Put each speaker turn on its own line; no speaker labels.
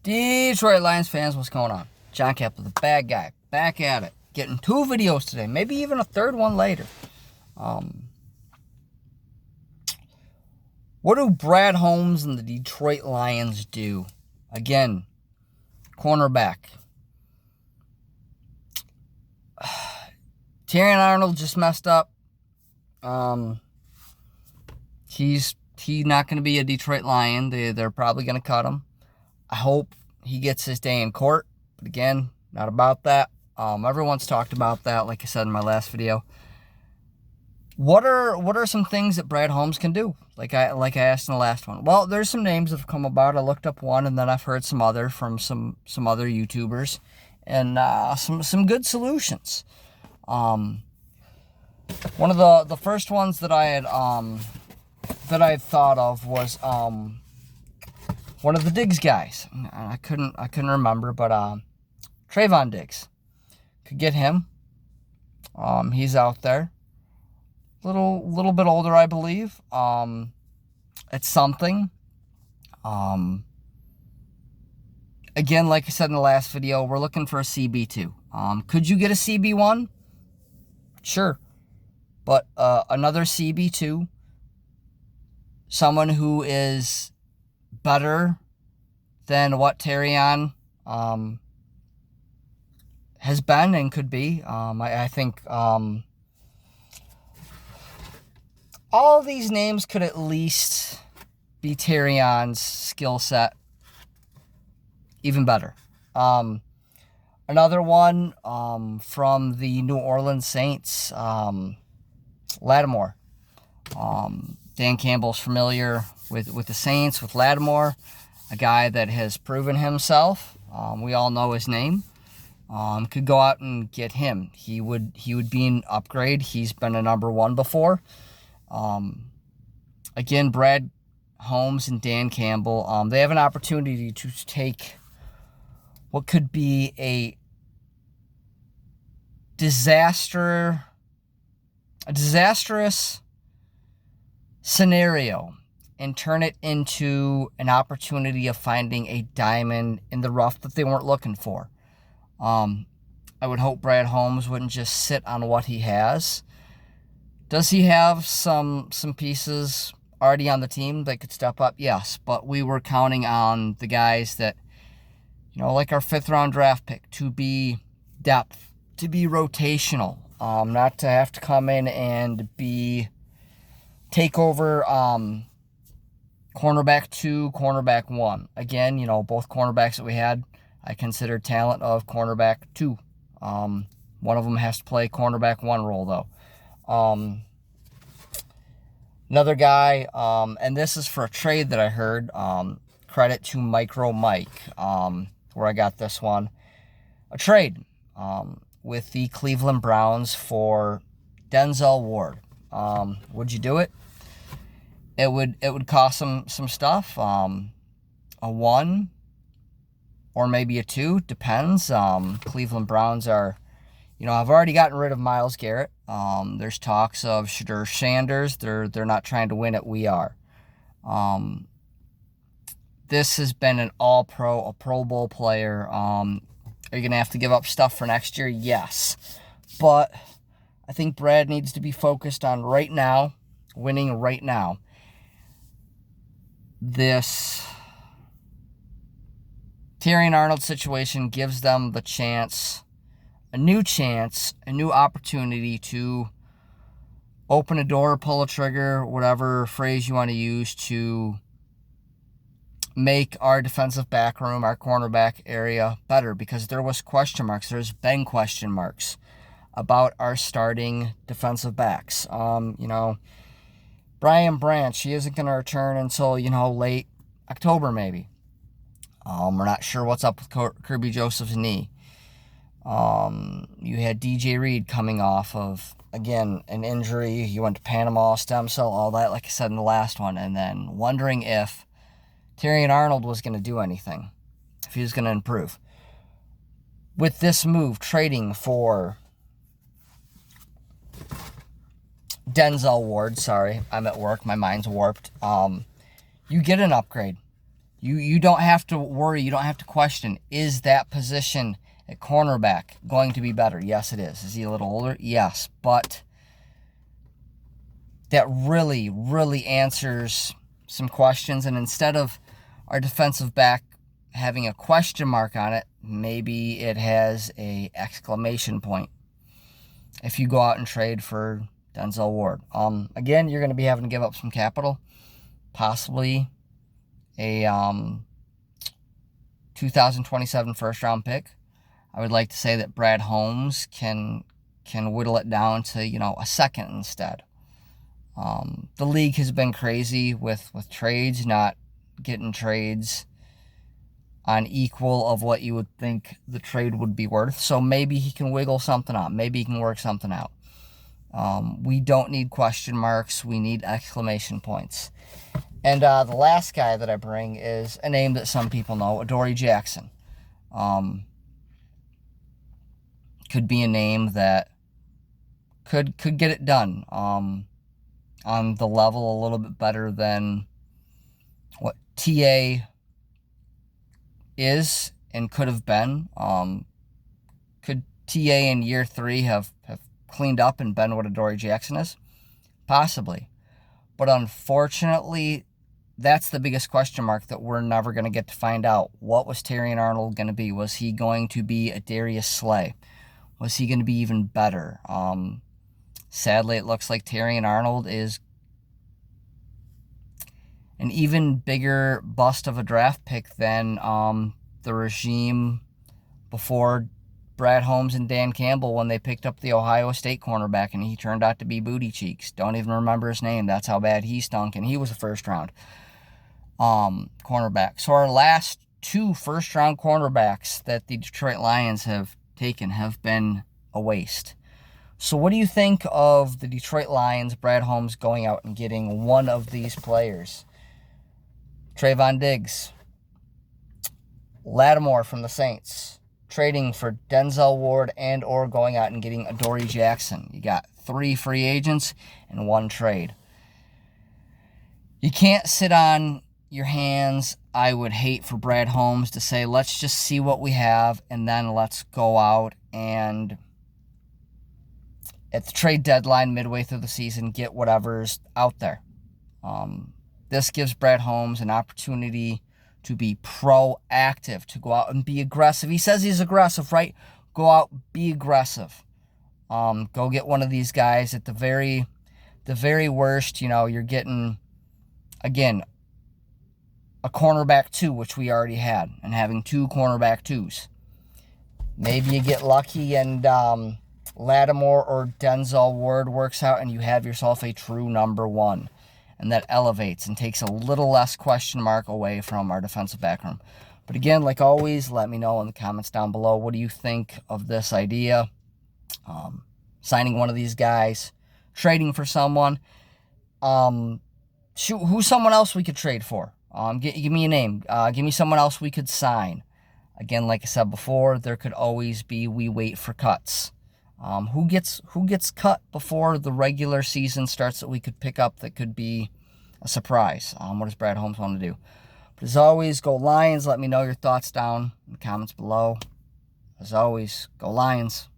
Detroit Lions fans, what's going on? John Kapler, the bad guy, back at it. Getting 2 videos today, maybe even a third one later. What do Brad Holmes and the Detroit Lions do? Again, cornerback. Terrion Arnold just messed up. He's not going to be a Detroit Lion. They're probably going to cut him. I hope he gets his day in court. But again, not about that. Everyone's talked about that, like I said in my last video. What are some things that Brad Holmes can do? Like I asked in the last one. Well, there's some names that have come about. I looked up one, and then I've heard some other from some other YouTubers, and some good solutions. One of the first ones that I had thought of was one of the Diggs guys. I couldn't remember, but Trayvon Diggs. Could get him. He's out there. Little bit older, I believe. It's something. Again, like I said in the last video, we're looking for a CB2. Could you get a CB1? Sure. But another CB2, someone who is better than what Terrion has been and could be. I think all these names could at least be Terrion's skill set, even better. Another one from the New Orleans Saints, Lattimore. Dan Campbell's familiar with the Saints, with Lattimore, a guy that has proven himself. We all know his name. Could go out and get him. He would be an upgrade. He's been a number 1 before. Again, Brad Holmes and Dan Campbell, they have an opportunity to take what could be a disastrous scenario and turn it into an opportunity of finding a diamond in the rough that they weren't looking for. I would hope Brad Holmes wouldn't just sit on what he has. Does he have some pieces already on the team that could step up? Yes, but we were counting on the guys that, like our 5th round draft pick, to be depth, to be rotational, not to have to come in and take over cornerback 2, cornerback 1. Again, both cornerbacks that we had, I consider talent of cornerback 2. One of them has to play cornerback 1 role, though. Another guy, and this is for a trade that I heard, credit to Micro Mike, where I got this one. A trade with the Cleveland Browns for Denzel Ward. Would you do it? It would cost some stuff. A 1 or maybe a 2, depends. Cleveland Browns are, I've already gotten rid of Myles Garrett. There's talks of Shadur Sanders. They're not trying to win it. We are. This has been an all-pro, a Pro Bowl player. Are you going to have to give up stuff for next year? Yes. But I think Brad needs to be focused on right now, winning right now. This Terrion Arnold situation gives them the chance, a new opportunity to open a door, pull a trigger, whatever phrase you want to use, to make our defensive back room, our cornerback area better, because there was question marks. There's been question marks about our starting defensive backs. Brian Branch, he isn't going to return until, late October maybe. We're not sure what's up with Kirby Joseph's knee. You had DJ Reed coming off of, again, an injury. He went to Panama, stem cell, all that, like I said in the last one. And then wondering if Terrion Arnold was going to do anything, if he was going to improve. With this move, trading for Denzel Ward, sorry, I'm at work, my mind's warped. You get an upgrade. You don't have to worry. You don't have to question, is that position at cornerback going to be better? Yes, it is. Is he a little older? Yes. But that really, really answers some questions. And instead of our defensive back having a question mark on it, maybe it has a exclamation point if you go out and trade for Denzel Ward. Again, you're going to be having to give up some capital, possibly a 2027 first-round pick. I would like to say that Brad Holmes can whittle it down to, a second instead. The league has been crazy with trades, not getting trades on equal of what you would think the trade would be worth. So maybe he can wiggle something out. Maybe he can work something out. We don't need question marks. We need exclamation points. And the last guy that I bring is a name that some people know, Adoree Jackson. Could be a name that could get it done on the level a little bit better than what TA is and could have been. Could TA in year 3 have cleaned up and been what Adoree Jackson is? Possibly. But unfortunately, that's the biggest question mark that we're never going to get to find out. What was Terrion Arnold going to be? Was he going to be a Darius Slay? Was he going to be even better? Sadly, it looks like Terrion Arnold is an even bigger bust of a draft pick than the regime before Brad Holmes and Dan Campbell when they picked up the Ohio State cornerback and he turned out to be Booty Cheeks. Don't even remember his name. That's how bad he stunk, and he was a first-round cornerback. So our last 2 first-round cornerbacks that the Detroit Lions have taken have been a waste. So what do you think of the Detroit Lions, Brad Holmes, going out and getting one of these players? Trayvon Diggs, Lattimore from the Saints, trading for Denzel Ward and or going out and getting Adoree Jackson. You got 3 free agents and 1 trade. You can't sit on your hands. I would hate for Brad Holmes to say, let's just see what we have and then let's go out and at the trade deadline midway through the season get whatever's out there. This gives Brad Holmes an opportunity to be proactive, to go out and be aggressive. He says he's aggressive, right? Go out, be aggressive. Go get one of these guys. At the very worst, you're getting, again, a cornerback 2, which we already had, and having 2 cornerback 2s. Maybe you get lucky and Lattimore or Denzel Ward works out and you have yourself a true number 1. And that elevates and takes a little less question mark away from our defensive back room. But again, like always, let me know in the comments down below. What do you think of this idea? Signing one of these guys, trading for someone. Who's someone else we could trade for? Give me a name. Give me someone else we could sign. Again, like I said before, there could always be we wait for cuts. Who gets cut before the regular season starts that we could pick up that could be a surprise? What does Brad Holmes want to do? But as always, go Lions. Let me know your thoughts down in the comments below. As always, go Lions.